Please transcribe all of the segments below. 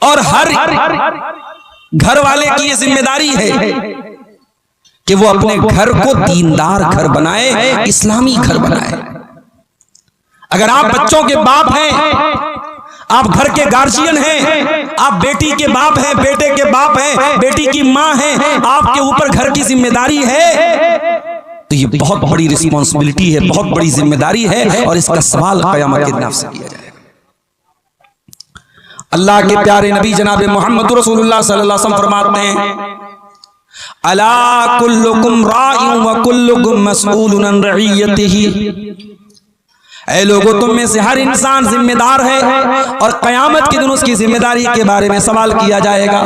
और हर घर वाले की ये जिम्मेदारी है कि वो अपने घर को दीनदार घर बनाए, इस्लामी घर बनाए। अगर आप बच्चों के बाप हैं, आप घर के गार्जियन हैं, आप बेटी के बाप हैं, बेटे के बाप हैं, बेटी की मां हैं, आपके ऊपर घर की जिम्मेदारी है, तो ये बहुत बड़ी रिस्पॉन्सिबिलिटी है, बहुत बड़ी जिम्मेदारी है, और इसका सवाल क़यामत के दिन आपसे किया जाएगा। अल्लाह के प्यारे नबी जनाब मोहम्मद रसूलुल्लाह सल्लल्लाहु अलैहि वसल्लम फरमाते हैं, अला कुल्लुकुम राइउन व कुल्लुकुम मसऊलुन अन रइयतिही। ऐ लोगों, तुम में से हर इंसान जिम्मेदार है और क़यामत के दिन उसकी जिम्मेदारी के बारे में सवाल किया जाएगा।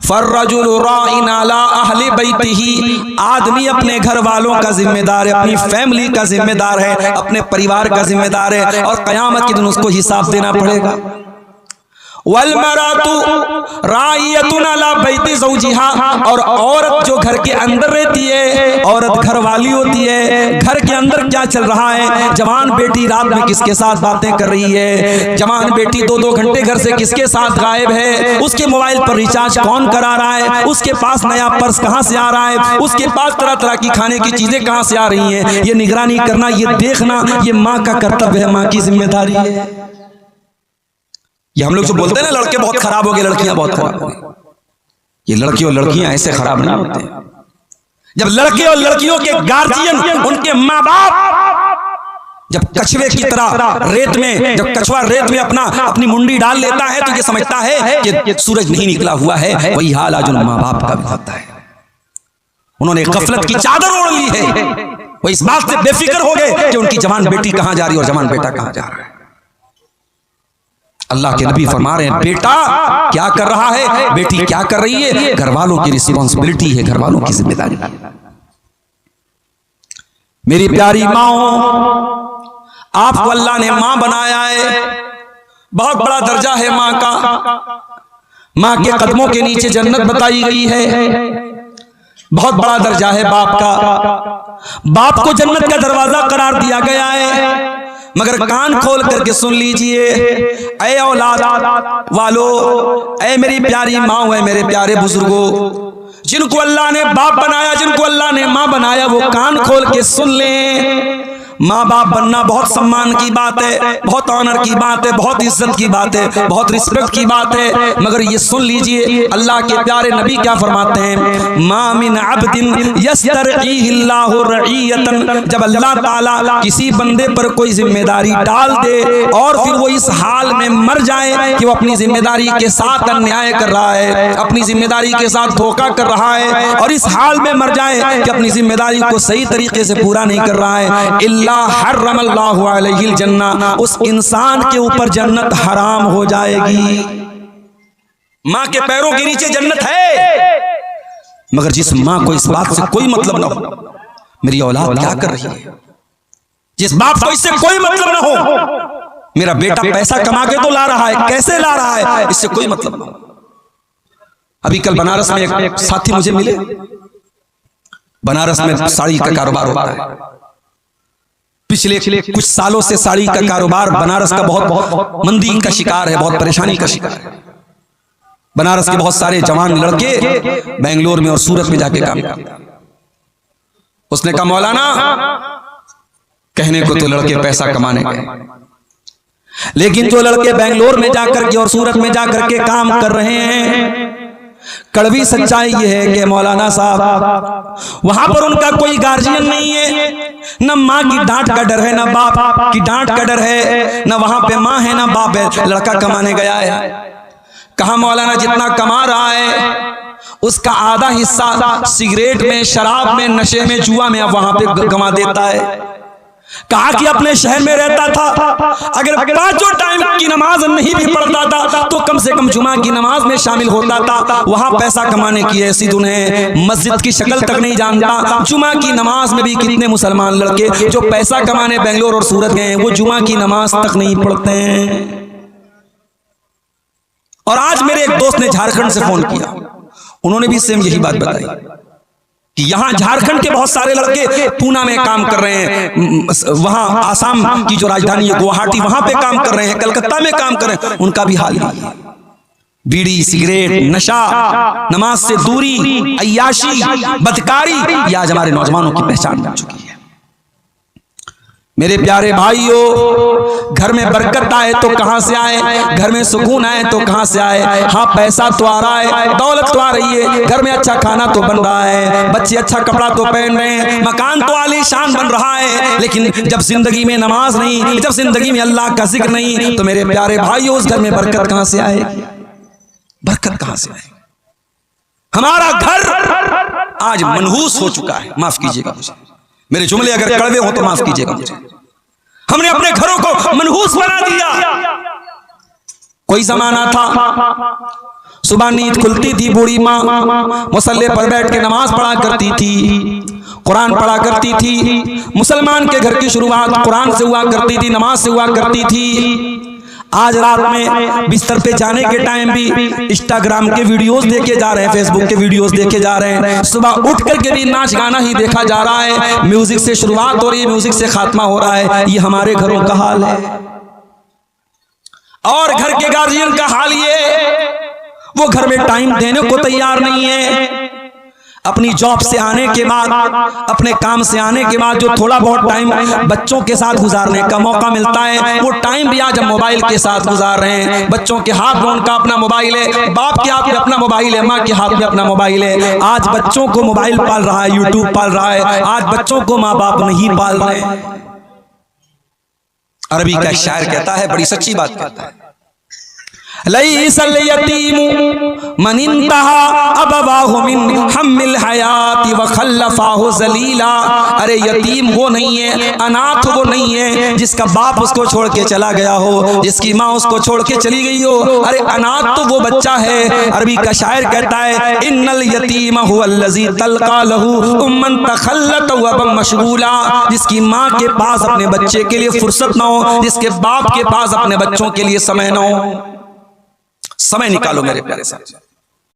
फर्रजुलु राइन अला अहली बैतिही। आदमी अपने घर वालों का जिम्मेदार है, अपनी फैमिली का जिम्मेदार है, अपने परिवार का जिम्मेदार है, और क़यामत के दिन उसको हिसाब देना पड़ेगा। वल मरातु राइयतुन अला बैति ज़ौजिहा। और औरत जो घर के अंदर रहती है, औरत घर वाली होती है, घर के अंदर क्या चल रहा है, जवान बेटी रात में किसके साथ बातें कर रही है, जवान बेटी 2-2 घंटे घर से किसके साथ गायब है, उसके मोबाइल पर रिचार्ज कौन करा रहा है, उसके पास नया पर्स कहां से आ रहा है, उसके पास तरह तरह की खाने की चीजें कहां से आ रही हैं, ये निगरानी करना, ये देखना, ये माँ का कर्तव्य है, माँ की जिम्मेदारी है। ये हम लोग जो बोलते हैं ना, लड़के बहुत खराब हो गए, लड़कियां बहुत खराब हो गई, ये लड़के और लड़कियां ऐसे खराब नहीं होते। जब लड़के और लड़कियों के गार्जियन, उनके माँ बाप जब कछुए की तरह रेत में, जब कछुआ रेत में अपनी मुंडी डाल लेता है, तो ये समझता है कि सूरज नहीं निकला हुआ है। वही हाल आज उन माँ बाप का भी होता है। उन्होंने गफलत की चादर ओढ़ ली है, वो इस बात से बेफिक्र हो गए कि उनकी जवान बेटी कहां जा रही है और जवान बेटा कहां जा रहा है। अल्लाह के नबी फरमा रहे हैं, बेटा क्या कर रहा है, बेटी क्या कर रही है, घर वालों की रिस्पॉन्सिबिलिटी है, घर वालों की जिम्मेदारी है। मेरी प्यारी माओ, आपको अल्लाह ने मां बनाया है, बहुत बड़ा दर्जा है मां का। मां के कदमों के नीचे जन्नत बताई गई है, बहुत बड़ा दर्जा है बाप का। बाप को जन्नत का दरवाजा करार दिया गया है। मगर कान खोल करके सुन लीजिए, ऐ औलाद वालो, ऐ मेरी प्यारी माँ, है मेरे प्यारे बुजुर्गों, जिनको अल्लाह ने बाप बनाया, जिनको अल्लाह ने माँ बनाया, वो कान खोल के सुन लें। माँ बाप बनना बहुत सम्मान की बात है, बहुत ऑनर की बात है, बहुत इज्जत की बात है, बहुत रिस्पेक्ट की बात है। मगर ये सुन लीजिए, अल्लाह के प्यारे नबी क्या फरमाते हैं, मा मिन अब्दिन यस्तरईहिल्लाहु रईयतन। जब अल्लाह ताला किसी बंदे पर कोई जिम्मेदारी डाल दे और फिर वो इस हाल में मर जाए कि वो अपनी जिम्मेदारी के साथ अन्याय कर रहा है, अपनी जिम्मेदारी के साथ धोखा कर रहा है, और इस हाल में मर जाए कि अपनी जिम्मेदारी को सही तरीके से पूरा नहीं कर रहा है, हर्रमल्लाहु अलैहिल जन्ना, उस इंसान के ऊपर जन्नत हराम हो जाएगी। मां के पैरों के नीचे जन्नत है, मगर जिस मां को इस बात से कोई मतलब ना हो मेरी औलाद क्या कर रही है, जिस बाप को इससे कोई मतलब ना हो मेरा बेटा पैसा कमा के तो ला रहा है, कैसे ला रहा है, इससे कोई मतलब ना हो। अभी कल बनारस में एक साथी मुझे मिले, बनारस में साड़ी का कारोबार होता है। पिछले कुछ सालों से साड़ी का कारोबार बनारस का बहुत मंदी का शिकार है, बहुत परेशानी का शिकार है। बनारस के बहुत सारे जवान लड़के बेंगलोर में और सूरत में जाके काम करते हैं। उसने कहा, मौलाना कहने को तो लड़के पैसा कमाने गए, लेकिन जो लड़के बेंगलोर में जाकर के और सूरत में जाकर के काम कर रहे हैं, कड़वी सच्चाई ये है कि मौलाना साहब वहां पर उनका कोई गार्जियन नहीं है, न माँ की डांट का डर है, न बाप की डांट का डर है, न वहां पे माँ है न बाप है, लड़का कमाने गया है। कहा मौलाना जितना कमा रहा है उसका आधा हिस्सा सिगरेट में, शराब में, नशे में, जुआ में अब वहां पे गंवा देता है। कहा कि अपने शहर में रहता था, अगर 5 टाइम की नमाज नहीं भी पढ़ता था तो कम से कम जुमा की नमाज में शामिल होता था। वहां पैसा कमाने की ऐसी धुन है, मस्जिद की शक्ल तक नहीं जानता। जुमा की नमाज में भी कितने मुसलमान लड़के जो पैसा कमाने बेंगलोर और सूरत गए हैं, वो जुमा की नमाज तक नहीं पढ़ते हैं। और आज मेरे एक दोस्त ने झारखंड से फोन किया, उन्होंने भी सेम यही बात बताई कि यहाँ झारखंड के बहुत सारे लड़के पूना में काम कर रहे हैं, वहाँ आसाम की जो राजधानी है गुवाहाटी, वहां पे काम कर रहे हैं, कलकत्ता में काम कर रहे हैं, उनका भी हाल यही है। बीड़ी, सिगरेट, नशा, नमाज से दूरी, अय्याशी, बदकारी, ये आज हमारे नौजवानों की पहचान बन चुकी है। मेरे प्यारे भाइयों, घर में बरकत आए तो कहां से आए, घर में सुकून आए तो कहां से आए। हाँ, पैसा तो आ रहा है, दौलत तो आ रही है, घर में अच्छा खाना तो बन रहा है, बच्चे अच्छा कपड़ा तो पहन रहे हैं, मकान तो आलीशान बन रहा है, लेकिन जब जिंदगी में नमाज नहीं, जब जिंदगी में अल्लाह का जिक्र नहीं, तो मेरे प्यारे भाइयों उस घर में बरकत कहां से आएगी, बरकत कहां से आएगी। हमारा घर आज मनहूस हो चुका है। माफ कीजिएगा मुझे, मेरे जुमले अगर कड़वे हो तो माफ कीजिएगा मुझे। हमने अपने घरों को मनहूस बना दिया। कोई जमाना था सुबह नींद खुलती थी, बूढ़ी माँ मुसल्ले पर बैठ के नमाज पढ़ा करती थी, कुरान पढ़ा करती थी। मुसलमान के घर की शुरुआत कुरान से हुआ करती थी, नमाज से हुआ करती थी। आज रात में बिस्तर पे जाने के टाइम भी इंस्टाग्राम के वीडियोस देखे जा रहे हैं, फेसबुक के वीडियोस देखे जा रहे हैं, सुबह उठ करके भी नाच गाना ही देखा जा रहा है, म्यूजिक से शुरुआत हो रही है, म्यूजिक से खात्मा हो रहा है। ये हमारे घरों का हाल है। और घर के गार्जियन का हाल ये, वो घर में टाइम देने को तैयार नहीं है। अपनी जॉब से आने के बाद, अपने काम से आने के बाद जो थोड़ा बहुत टाइम बच्चों के साथ गुजारने का मौका मिलता है, वो टाइम भी आज हम मोबाइल के साथ गुजार रहे हैं। बच्चों के हाथ में उनका अपना मोबाइल है, बाप के हाथ में अपना मोबाइल है, माँ के हाथ में अपना मोबाइल है। आज बच्चों को मोबाइल पाल रहा है, यूट्यूब पाल रहा है। आज बच्चों को माँ बाप नहीं पाल रहे। अरबी का शायर कहता है, बड़ी सच्ची बात कहता है, लैसल यतीमु मन इंतहा अबवाहु मिन हम्मिल हयाती व खल्लफाहु जलीला। अरे यतीम वो नहीं है, अनाथ वो नहीं है जिसका बाप उसको छोड़ के चला गया हो, जिसकी माँ उसको छोड़ के चली गई हो। अरे अनाथ तो वो बच्चा है। अरबी का शायर कहता है, इन्नल यतीम हुवल्लज़ी तल्का लहू उम्मन तखल्लत व बम मशगूला। जिसकी माँ के पास अपने बच्चे के लिए फुर्सत ना हो, जिसके बाप के पास अपने बच्चों के लिए समय ना हो। समय निकालो मेरे प्यारे साथ।